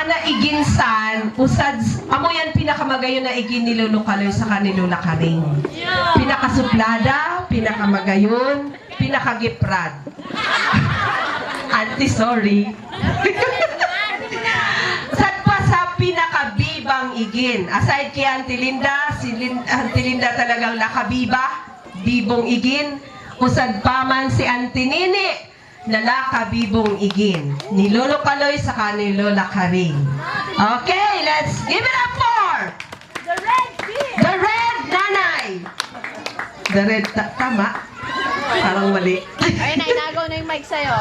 na iginsan, usad, amo yan pinakamagayon na igin ni Lolo Kaloy sa kanilula karing. Pinakasuplada, pinakamagayon, pinakagiprad. Auntie, sorry. Sad pa sa pinakabibang igin. Aside kay Auntie Linda, Auntie Linda talagang nakabiba, bibong igin. Usad pa man si Auntie Nini, nalakabibong igin ni Lolo Kaloy sa ni Lola Karing. Okay, let's give it up for the red nanay. The red, tama? Parang mali. Ay, nainagaw na yung mic sa'yo.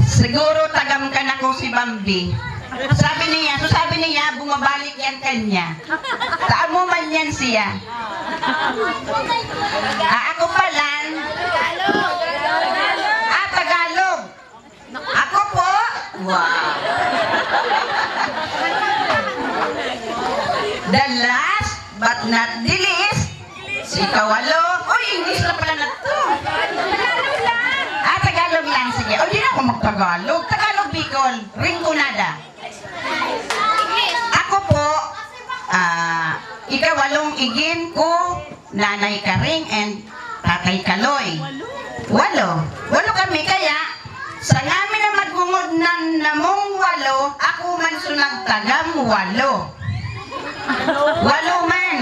Siguro tagam ka na ko si Bambi. Sabi niya, bumabalik yan kanya. Saan mo man yan siya? Ako palan. Tagalog. Ako po. Wow. The last but not the least, si Kawalo. Uy, English na pala na to. Tagalog lang. Sige. O, di na ako mag-Tagalog. Tagalog, Bicol. Rinconada. Ako po, ikawalong igin ko, Nanay Karing and Tatay Kaloy. Walo kami, kaya sa namin na magungod ng namong walo, ako man sunag tagam walo. Walo man.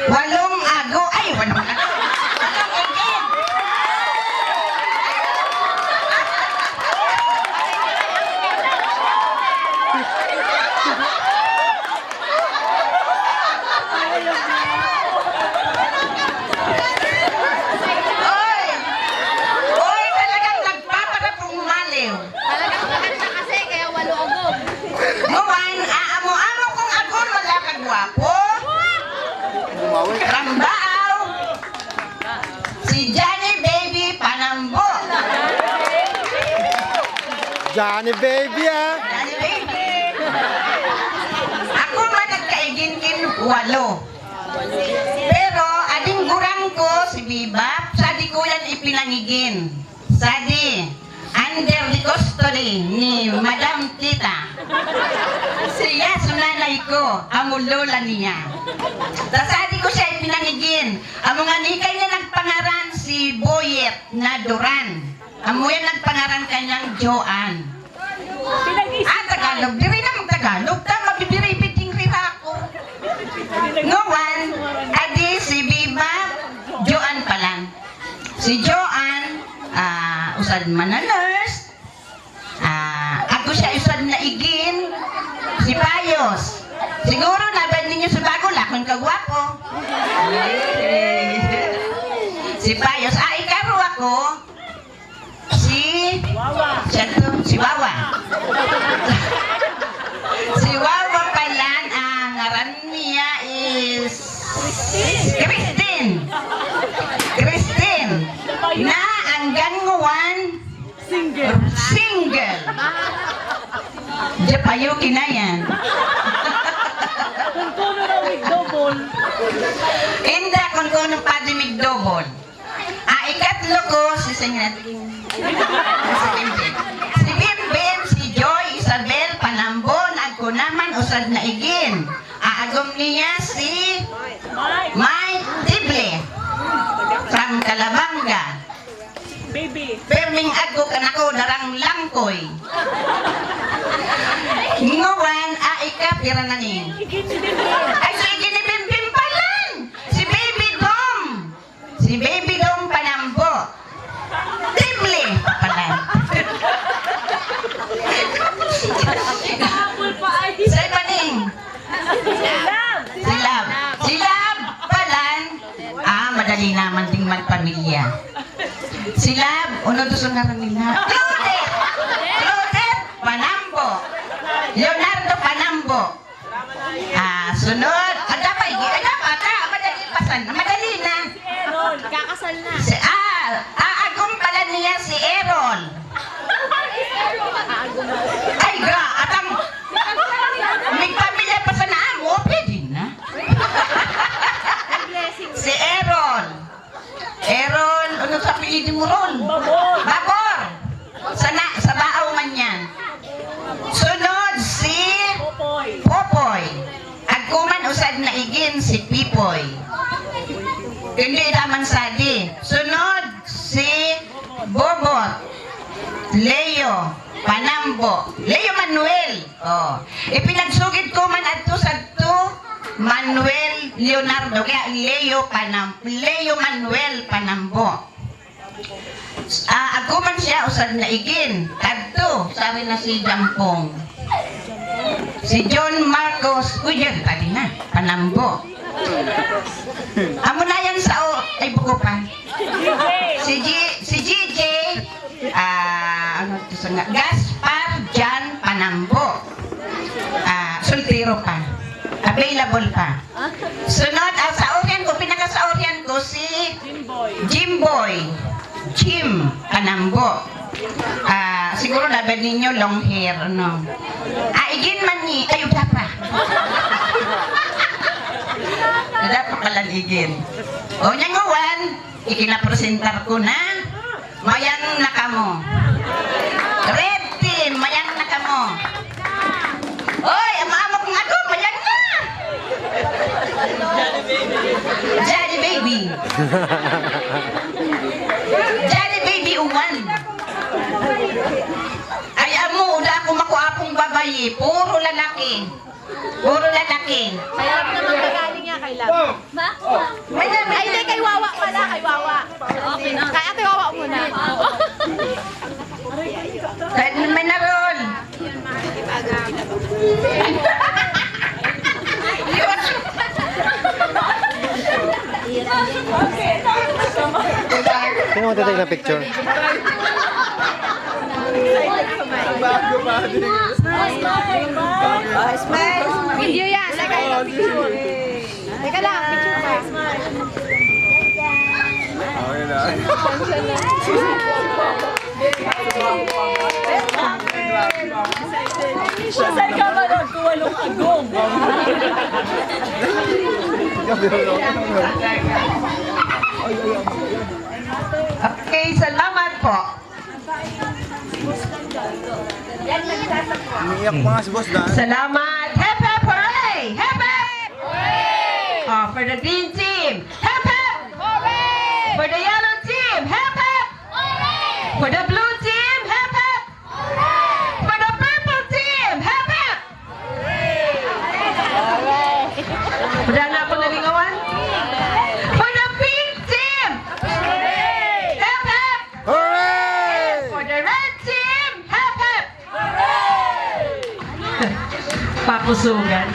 Walong ago. Ay, walong ago. Walong igin. Oy, talagang nagpaparapong maliw. Talagang maganda kasi, kaya walo agog. Muwan, aamo-amo kong agon, wala kang gwapo. Rambaaw. Si Johnny Baby Panambo. Johnny Baby, ah! Johnny Baby. Ako man nagkaigin-kin walo. Pero ading gurang ko si Bibap, sadi ko yan ipinangigin. Sadi, under the custody ni Madam Tita. Siya sunanay ko, amo lola niya. Sadi ko siya ipinangigin. Amo nga nikay niya nagpangaran si Boyet na Duran. Amo yan nagpangaran kanyang Joan. Tagalog, diri na mag-Tagalog. Tama, bibiribiding rira ako. Ngawan, adi si Biba, Joan pa lang. Si Joan, usad man na nurse. Ako siya usad na igin. Si Payos. Siguro nabad ninyo sa bago, lakon kagwapo. Si Payos, ikaro ako. Si Wawa. Si Wawa pala, ang ngaran niya is Christine. Na ang ganguan single. Japayo kinayan. Kung kuno na with double. Inda kung kuno pa di migdobol. Ikatlo ko si si Bimbim, si Joy, Isabel, Panambon, ako naman usad na igin. Aagom niya si Mike Tible from Calabanga. Baby. Perming ago kanako darang langkoy. Ngawan, pira na ni. Ay, so igin ni Bimbim palan. Si Baby Dom. Si Baby Dom Panambo. Tible palan. Sa ibaning. Silab palan. Madali naman ding magpamilya. Silab, ano doon nga nila? Claudette Panambo. Leonardo Panambo. Sunod. Dapat, madali pasan. Madali na. Kakasal na. Agong pala niya si Errol. Ay, atang, may pamilya pa sa naamo, pwede na. Si Errol. Ano sa pilidi mo ron? Babor. Sa baaw man yan. Sunod. usad na igin si Pipoy. Hindi naman sadi. Sunod si Bobot, Leo, Panambo, Leo Manuel. Oh. Ipinagsugid ko man adto sadto Manuel Leonardo kaya Leo Manuel Panambo. Ako man siya usad na igin. Kadto, sabi na si Jampong. Si John Marcos, uyan pa din na, Panambo. Amo na yan sa ay buko pa. Si GJ, ano to sa nga, Gaspar Jan Panambo. Soltero pa. Available pa. Sunod, sa oryan ko, pinaka sa oryan ko, si Jimboy. Jim Panambo. Siguro laban ninyo long hair, no? Igin man ni, kayo pa. Dapat pala igin. O nyanguwan, ikinapresentar ko na, mayang na kamo. Red team, mayang na kamo. Oy, amamok nga ko, mayang na. Johnny Baby. Johnny Baby uwan. Ay amo, uda ako makuapong babayi. Puro lalaki. Puro lalaki. Kaya naman kagaling niya kay Lab. Ma? Ay, hindi, kay Wawa pala, kay Wawa. Kay Ate Wawa muna. Kahit may narol. Sino mo tatay ng picture? Video yan. Teka lang, picture pa. Saan ka ba nagkuwalong agong? Okay, salamat po. Umiiyak pa nga si Boss Dan. Salamat. Hep, hep, hooray! Hep, hep! Oh, for the green team. Hep, hep! For the yellow team. Hep, hep! For the blue team. Hep, hep! For the purple team. Hep, hep! Wala na ako nalingawan? For the pink team. Hep, hep! Hooray! For the red team. Hep, hep! Papusugan.